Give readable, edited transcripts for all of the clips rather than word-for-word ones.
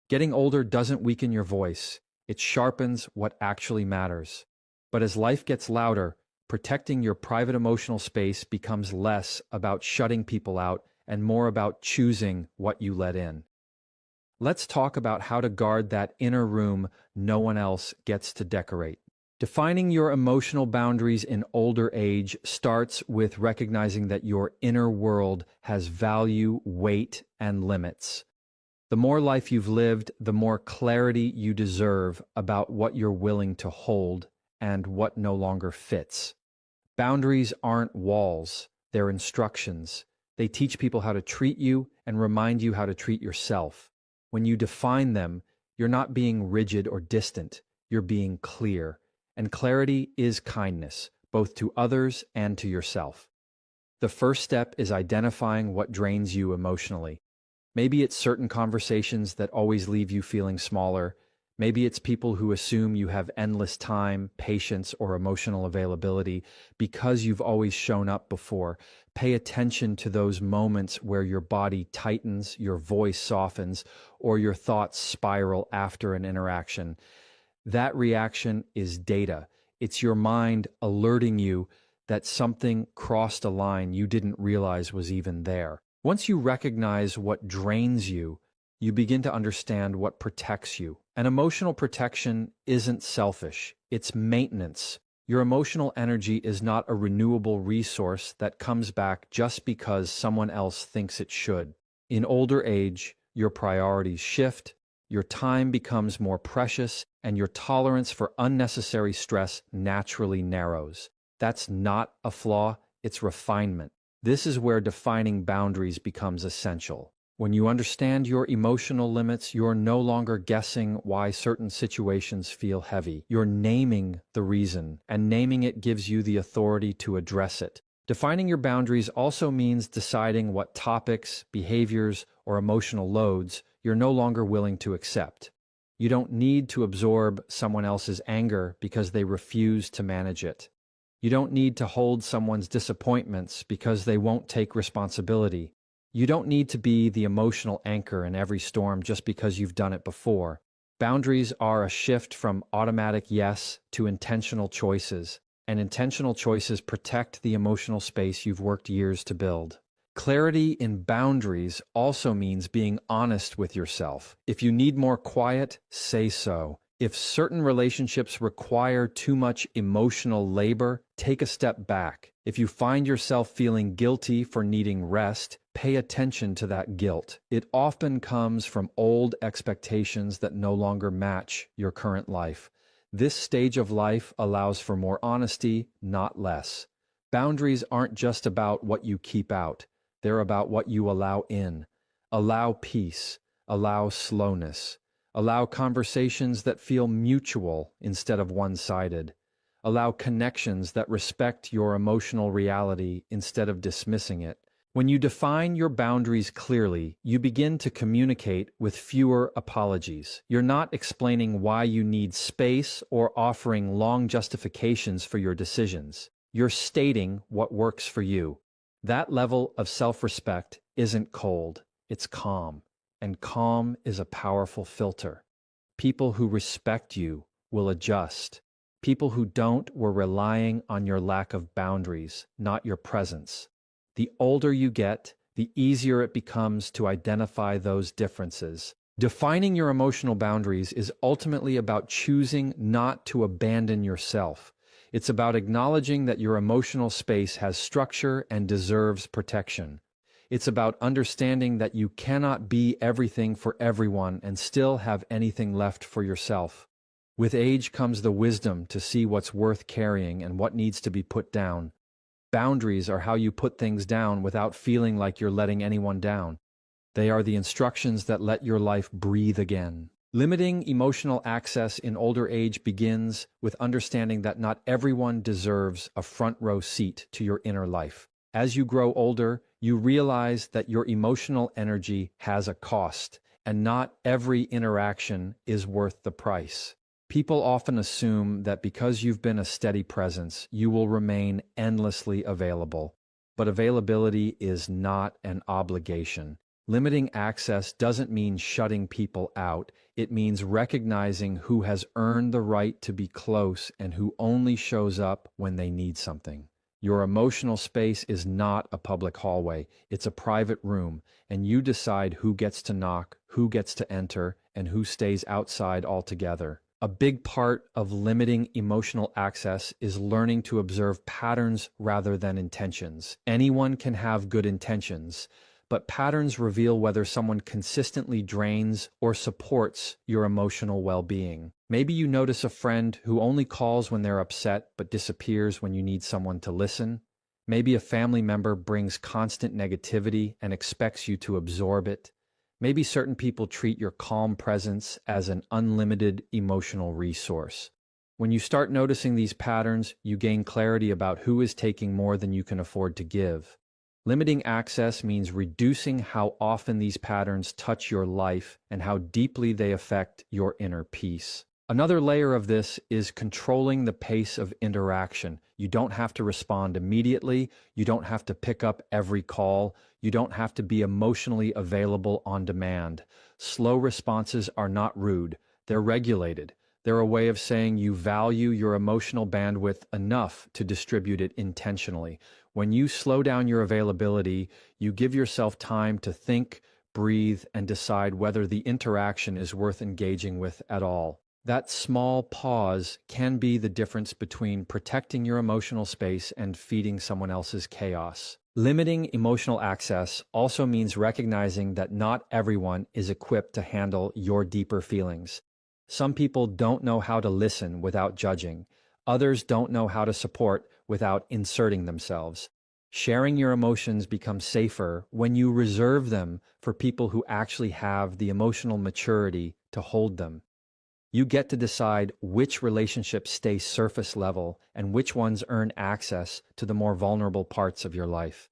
Getting older doesn't weaken your voice. It sharpens what actually matters. But as life gets louder, protecting your private emotional space becomes less about shutting people out and more about choosing what you let in. Let's talk about how to guard that inner room no one else gets to decorate. Defining your emotional boundaries in older age starts with recognizing that your inner world has value, weight, and limits. The more life you've lived, the more clarity you deserve about what you're willing to hold and what no longer fits. Boundaries aren't walls, they're instructions. They teach people how to treat you and remind you how to treat yourself. When you define them, you're not being rigid or distant, you're being clear. And clarity is kindness, both to others and to yourself. The first step is identifying what drains you emotionally. Maybe it's certain conversations that always leave you feeling smaller. Maybe it's people who assume you have endless time, patience, or emotional availability because you've always shown up before. Pay attention to those moments where your body tightens, your voice softens, or your thoughts spiral after an interaction. That reaction is data. It's your mind alerting you that something crossed a line you didn't realize was even there. Once you recognize what drains you, you begin to understand what protects you. And emotional protection isn't selfish, it's maintenance. Your emotional energy is not a renewable resource that comes back just because someone else thinks it should. In older age, your priorities shift, your time becomes more precious, and your tolerance for unnecessary stress naturally narrows. That's not a flaw, it's refinement. This is where defining boundaries becomes essential. When you understand your emotional limits, you're no longer guessing why certain situations feel heavy. You're naming the reason, and naming it gives you the authority to address it. Defining your boundaries also means deciding what topics, behaviors, or emotional loads you're no longer willing to accept. You don't need to absorb someone else's anger because they refuse to manage it. You don't need to hold someone's disappointments because they won't take responsibility. You don't need to be the emotional anchor in every storm just because you've done it before. Boundaries are a shift from automatic yes to intentional choices, and intentional choices protect the emotional space you've worked years to build. Clarity in boundaries also means being honest with yourself. If you need more quiet, say so. If certain relationships require too much emotional labor, take a step back. If you find yourself feeling guilty for needing rest, pay attention to that guilt. It often comes from old expectations that no longer match your current life. This stage of life allows for more honesty, not less. Boundaries aren't just about what you keep out. They're about what you allow in. Allow peace. Allow slowness. Allow conversations that feel mutual instead of one-sided. Allow connections that respect your emotional reality instead of dismissing it. When you define your boundaries clearly, you begin to communicate with fewer apologies. You're not explaining why you need space or offering long justifications for your decisions. You're stating what works for you. That level of self-respect isn't cold, it's calm. And calm is a powerful filter. People who respect you will adjust. People who don't were relying on your lack of boundaries, not your presence. The older you get, the easier it becomes to identify those differences. Defining your emotional boundaries is ultimately about choosing not to abandon yourself. It's about acknowledging that your emotional space has structure and deserves protection. It's about understanding that you cannot be everything for everyone and still have anything left for yourself. With age comes the wisdom to see what's worth carrying and what needs to be put down. Boundaries are how you put things down without feeling like you're letting anyone down. They are the instructions that let your life breathe again. Limiting emotional access in older age begins with understanding that not everyone deserves a front row seat to your inner life. As you grow older, you realize that your emotional energy has a cost, and not every interaction is worth the price. People often assume that because you've been a steady presence, you will remain endlessly available. But availability is not an obligation. Limiting access doesn't mean shutting people out. It means recognizing who has earned the right to be close and who only shows up when they need something. Your emotional space is not a public hallway. It's a private room, and you decide who gets to knock, who gets to enter, and who stays outside altogether. A big part of limiting emotional access is learning to observe patterns rather than intentions. Anyone can have good intentions, but patterns reveal whether someone consistently drains or supports your emotional well-being. Maybe you notice a friend who only calls when they're upset but disappears when you need someone to listen. Maybe a family member brings constant negativity and expects you to absorb it. Maybe certain people treat your calm presence as an unlimited emotional resource. When you start noticing these patterns, you gain clarity about who is taking more than you can afford to give. Limiting access means reducing how often these patterns touch your life and how deeply they affect your inner peace. Another layer of this is controlling the pace of interaction. You don't have to respond immediately. You don't have to pick up every call. You don't have to be emotionally available on demand. Slow responses are not rude. They're regulated. They're a way of saying you value your emotional bandwidth enough to distribute it intentionally. When you slow down your availability, you give yourself time to think, breathe, and decide whether the interaction is worth engaging with at all. That small pause can be the difference between protecting your emotional space and feeding someone else's chaos. Limiting emotional access also means recognizing that not everyone is equipped to handle your deeper feelings. Some people don't know how to listen without judging. Others don't know how to support without inserting themselves. Sharing your emotions becomes safer when you reserve them for people who actually have the emotional maturity to hold them. You get to decide which relationships stay surface level and which ones earn access to the more vulnerable parts of your life.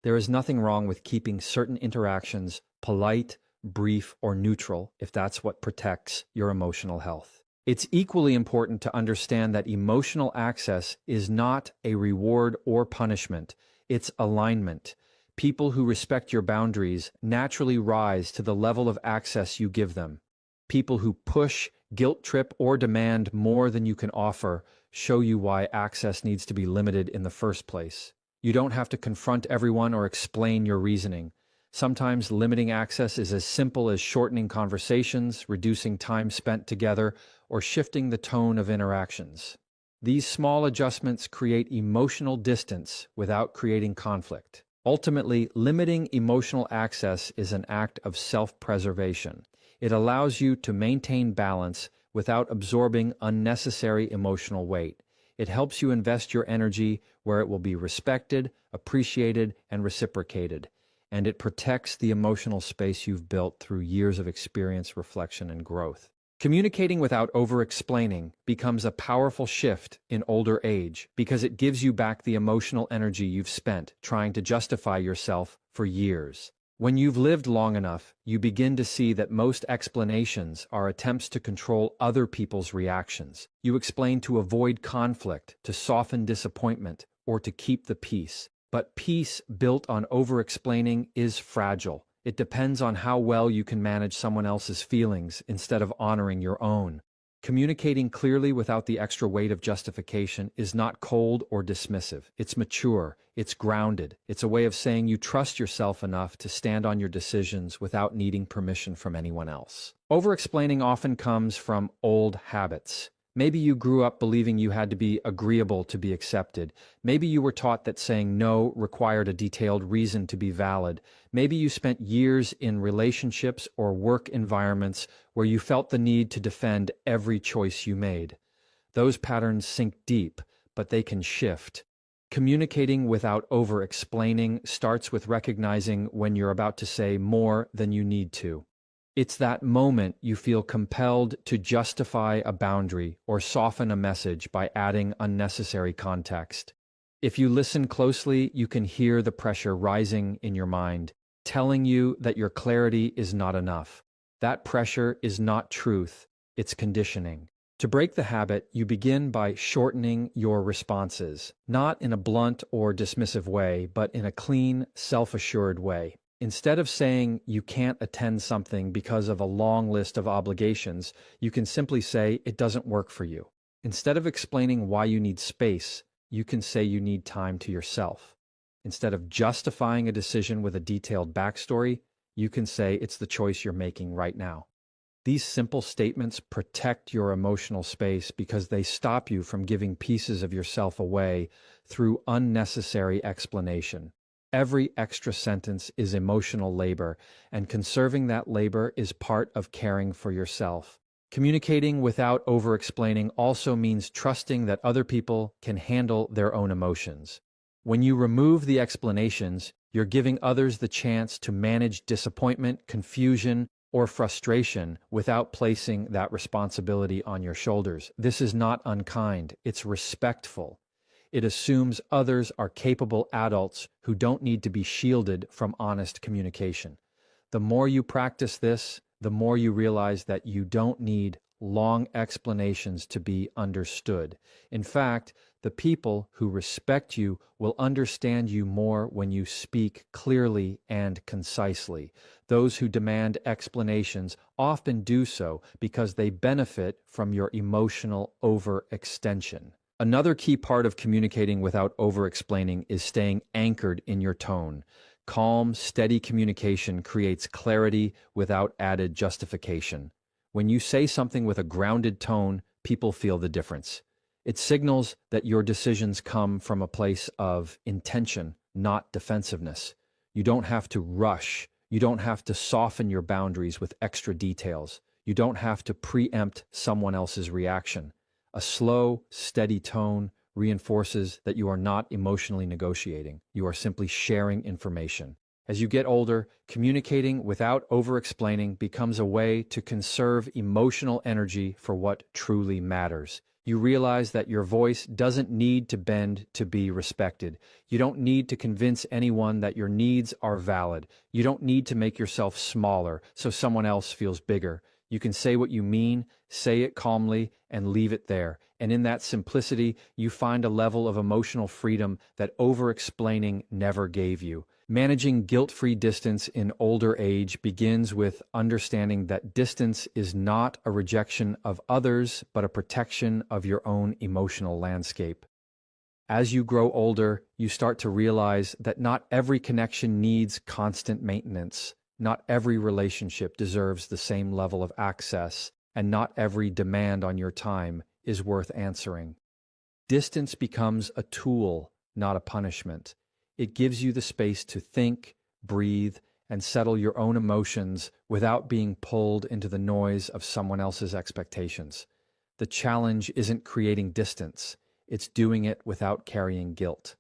There is nothing wrong with keeping certain interactions polite, brief, or neutral if that's what protects your emotional health. It's equally important to understand that emotional access is not a reward or punishment. It's alignment. People who respect your boundaries naturally rise to the level of access you give them. People who push, guilt trip, or demand more than you can offer show you why access needs to be limited in the first place. You don't have to confront everyone or explain your reasoning. Sometimes limiting access is as simple as shortening conversations, reducing time spent together, or shifting the tone of interactions. These small adjustments create emotional distance without creating conflict. Ultimately, limiting emotional access is an act of self-preservation. It allows you to maintain balance without absorbing unnecessary emotional weight. It helps you invest your energy where it will be respected, appreciated, and reciprocated. And it protects the emotional space you've built through years of experience, reflection, and growth. Communicating without over-explaining becomes a powerful shift in older age because it gives you back the emotional energy you've spent trying to justify yourself for years. When you've lived long enough, you begin to see that most explanations are attempts to control other people's reactions. You explain to avoid conflict, to soften disappointment, or to keep the peace. But peace built on over-explaining is fragile. It depends on how well you can manage someone else's feelings instead of honoring your own. Communicating clearly without the extra weight of justification is not cold or dismissive. It's mature. It's grounded. It's a way of saying you trust yourself enough to stand on your decisions without needing permission from anyone else. Over-explaining often comes from old habits. Maybe you grew up believing you had to be agreeable to be accepted. Maybe you were taught that saying no required a detailed reason to be valid. Maybe you spent years in relationships or work environments where you felt the need to defend every choice you made. Those patterns sink deep, but they can shift. Communicating without over-explaining starts with recognizing when you're about to say more than you need to. It's that moment you feel compelled to justify a boundary or soften a message by adding unnecessary context. If you listen closely, you can hear the pressure rising in your mind, telling you that your clarity is not enough. That pressure is not truth, it's conditioning. To break the habit, you begin by shortening your responses, not in a blunt or dismissive way, but in a clean, self-assured way. Instead of saying you can't attend something because of a long list of obligations, you can simply say it doesn't work for you. Instead of explaining why you need space, you can say you need time to yourself. Instead of justifying a decision with a detailed backstory, you can say it's the choice you're making right now. These simple statements protect your emotional space because they stop you from giving pieces of yourself away through unnecessary explanation. Every extra sentence is emotional labor, and conserving that labor is part of caring for yourself. Communicating without over-explaining also means trusting that other people can handle their own emotions. When you remove the explanations, you're giving others the chance to manage disappointment, confusion, or frustration without placing that responsibility on your shoulders. This is not unkind, it's respectful. It assumes others are capable adults who don't need to be shielded from honest communication. The more you practice this, the more you realize that you don't need long explanations to be understood. In fact, the people who respect you will understand you more when you speak clearly and concisely. Those who demand explanations often do so because they benefit from your emotional overextension. Another key part of communicating without over-explaining is staying anchored in your tone. Calm, steady communication creates clarity without added justification. When you say something with a grounded tone, people feel the difference. It signals that your decisions come from a place of intention, not defensiveness. You don't have to rush. You don't have to soften your boundaries with extra details. You don't have to preempt someone else's reaction. A slow, steady tone reinforces that you are not emotionally negotiating. You are simply sharing information. As you get older, communicating without over-explaining becomes a way to conserve emotional energy for what truly matters. You realize that your voice doesn't need to bend to be respected. You don't need to convince anyone that your needs are valid. You don't need to make yourself smaller so someone else feels bigger. You can say what you mean, say it calmly, and leave it there. And in that simplicity, you find a level of emotional freedom that over-explaining never gave you. Managing guilt-free distance in older age begins with understanding that distance is not a rejection of others, but a protection of your own emotional landscape. As you grow older, you start to realize that not every connection needs constant maintenance. Not every relationship deserves the same level of access, and not every demand on your time is worth answering. Distance becomes a tool, not a punishment. It gives you the space to think, breathe, and settle your own emotions without being pulled into the noise of someone else's expectations. The challenge isn't creating distance, it's doing it without carrying guilt.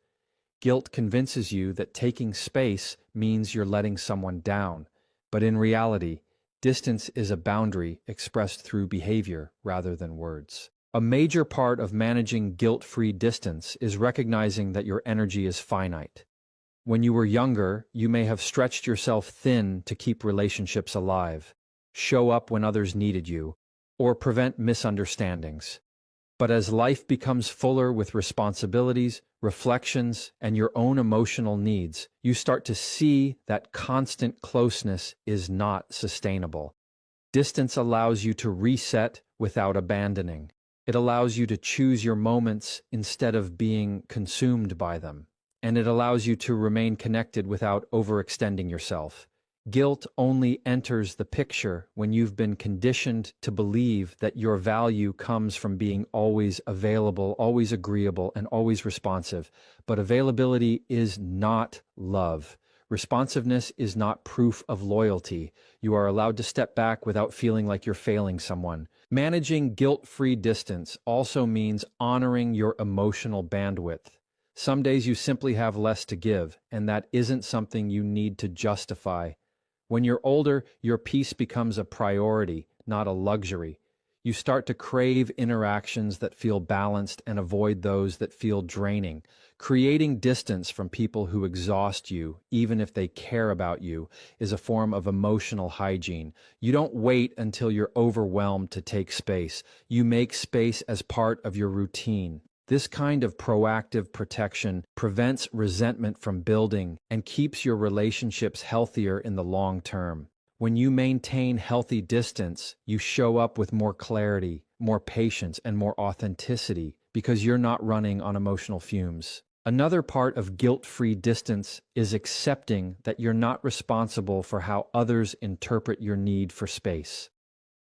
Guilt convinces you that taking space means you're letting someone down, but in reality, distance is a boundary expressed through behavior rather than words. A major part of managing guilt-free distance is recognizing that your energy is finite. When you were younger, you may have stretched yourself thin to keep relationships alive, show up when others needed you, or prevent misunderstandings. But as life becomes fuller with responsibilities, reflections, and your own emotional needs, you start to see that constant closeness is not sustainable. Distance allows you to reset without abandoning. It allows you to choose your moments instead of being consumed by them. And it allows you to remain connected without overextending yourself. Guilt only enters the picture when you've been conditioned to believe that your value comes from being always available, always agreeable, and always responsive. But availability is not love. Responsiveness is not proof of loyalty. You are allowed to step back without feeling like you're failing someone. Managing guilt-free distance also means honoring your emotional bandwidth. Some days you simply have less to give, and that isn't something you need to justify. When you're older, your peace becomes a priority, not a luxury. You start to crave interactions that feel balanced and avoid those that feel draining. Creating distance from people who exhaust you, even if they care about you, is a form of emotional hygiene. You don't wait until you're overwhelmed to take space. You make space as part of your routine. This kind of proactive protection prevents resentment from building and keeps your relationships healthier in the long term. When you maintain healthy distance, you show up with more clarity, more patience, and more authenticity because you're not running on emotional fumes. Another part of guilt-free distance is accepting that you're not responsible for how others interpret your need for space.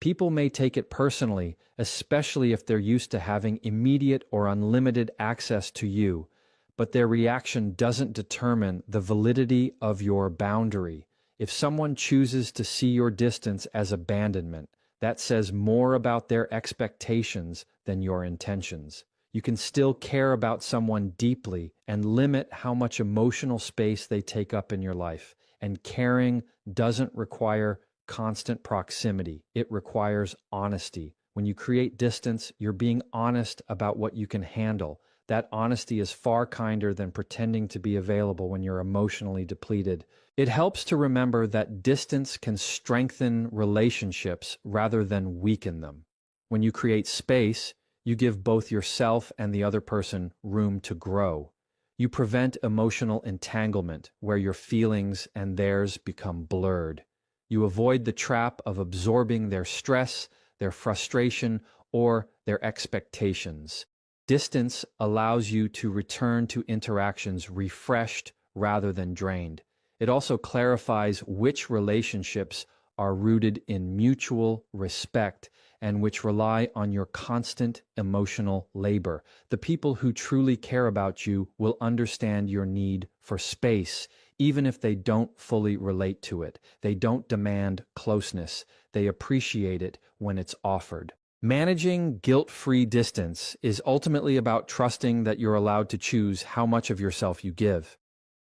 People may take it personally, especially if they're used to having immediate or unlimited access to you, but their reaction doesn't determine the validity of your boundary. If someone chooses to see your distance as abandonment, that says more about their expectations than your intentions. You can still care about someone deeply and limit how much emotional space they take up in your life. And caring doesn't require constant proximity. It requires honesty. When you create distance, you're being honest about what you can handle. That honesty is far kinder than pretending to be available when you're emotionally depleted. It helps to remember that distance can strengthen relationships rather than weaken them. When you create space, you give both yourself and the other person room to grow. You prevent emotional entanglement where your feelings and theirs become blurred. You avoid the trap of absorbing their stress, their frustration, or their expectations. Distance allows you to return to interactions refreshed rather than drained. It also clarifies which relationships are rooted in mutual respect and which rely on your constant emotional labor. The people who truly care about you will understand your need for space, even if they don't fully relate to it. They don't demand closeness. They appreciate it when it's offered. Managing guilt-free distance is ultimately about trusting that you're allowed to choose how much of yourself you give.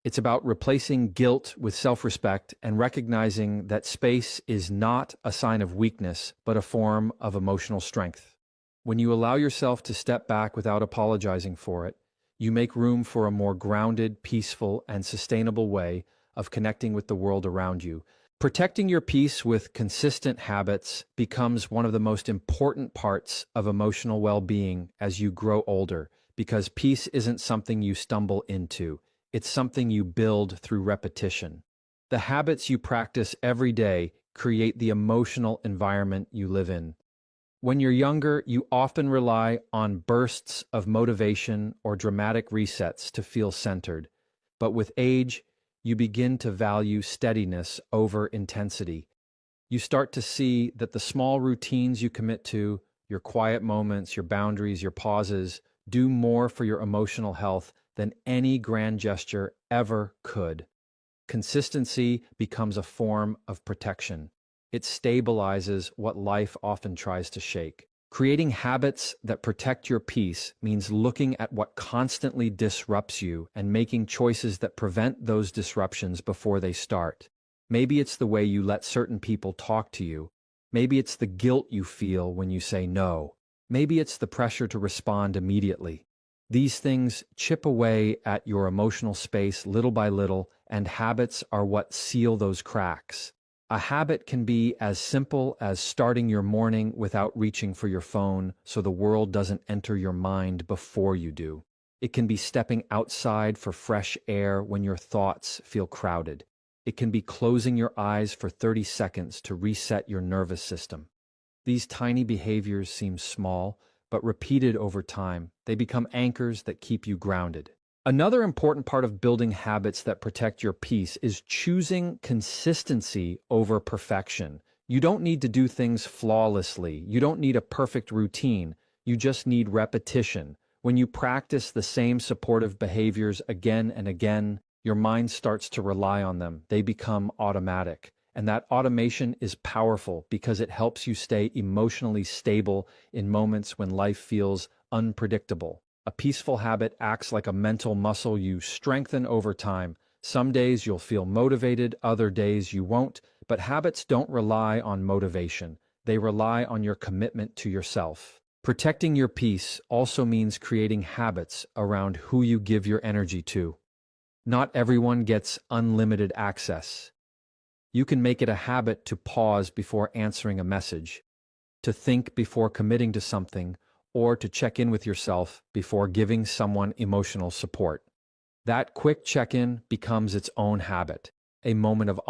It's about replacing guilt with self-respect and recognizing that space is not a sign of weakness, but a form of emotional strength. When you allow yourself to step back without apologizing for it, you make room for a more grounded, peaceful, and sustainable way of connecting with the world around you. Protecting your peace with consistent habits becomes one of the most important parts of emotional well-being as you grow older, because peace isn't something you stumble into. It's something you build through repetition. The habits you practice every day create the emotional environment you live in. When you're younger, you often rely on bursts of motivation or dramatic resets to feel centered. But with age, you begin to value steadiness over intensity. You start to see that the small routines you commit to, your quiet moments, your boundaries, your pauses, do more for your emotional health than any grand gesture ever could. Consistency becomes a form of protection. It stabilizes what life often tries to shake. Creating habits that protect your peace means looking at what constantly disrupts you and making choices that prevent those disruptions before they start. Maybe it's the way you let certain people talk to you. Maybe it's the guilt you feel when you say no. Maybe it's the pressure to respond immediately. These things chip away at your emotional space little by little, and habits are what seal those cracks. A habit can be as simple as starting your morning without reaching for your phone so the world doesn't enter your mind before you do. It can be stepping outside for fresh air when your thoughts feel crowded. It can be closing your eyes for 30 seconds to reset your nervous system. These tiny behaviors seem small, but repeated over time, they become anchors that keep you grounded. Another important part of building habits that protect your peace is choosing consistency over perfection. You don't need to do things flawlessly. You don't need a perfect routine. You just need repetition. When you practice the same supportive behaviors again and again, your mind starts to rely on them. They become automatic. And that automation is powerful because it helps you stay emotionally stable in moments when life feels unpredictable. A peaceful habit acts like a mental muscle you strengthen over time. Some days you'll feel motivated, other days you won't, but habits don't rely on motivation. They rely on your commitment to yourself. Protecting your peace also means creating habits around who you give your energy to. Not everyone gets unlimited access. You can make it a habit to pause before answering a message, to think before committing to something, or to check in with yourself before giving someone emotional support. That quick check-in becomes its own habit, a moment of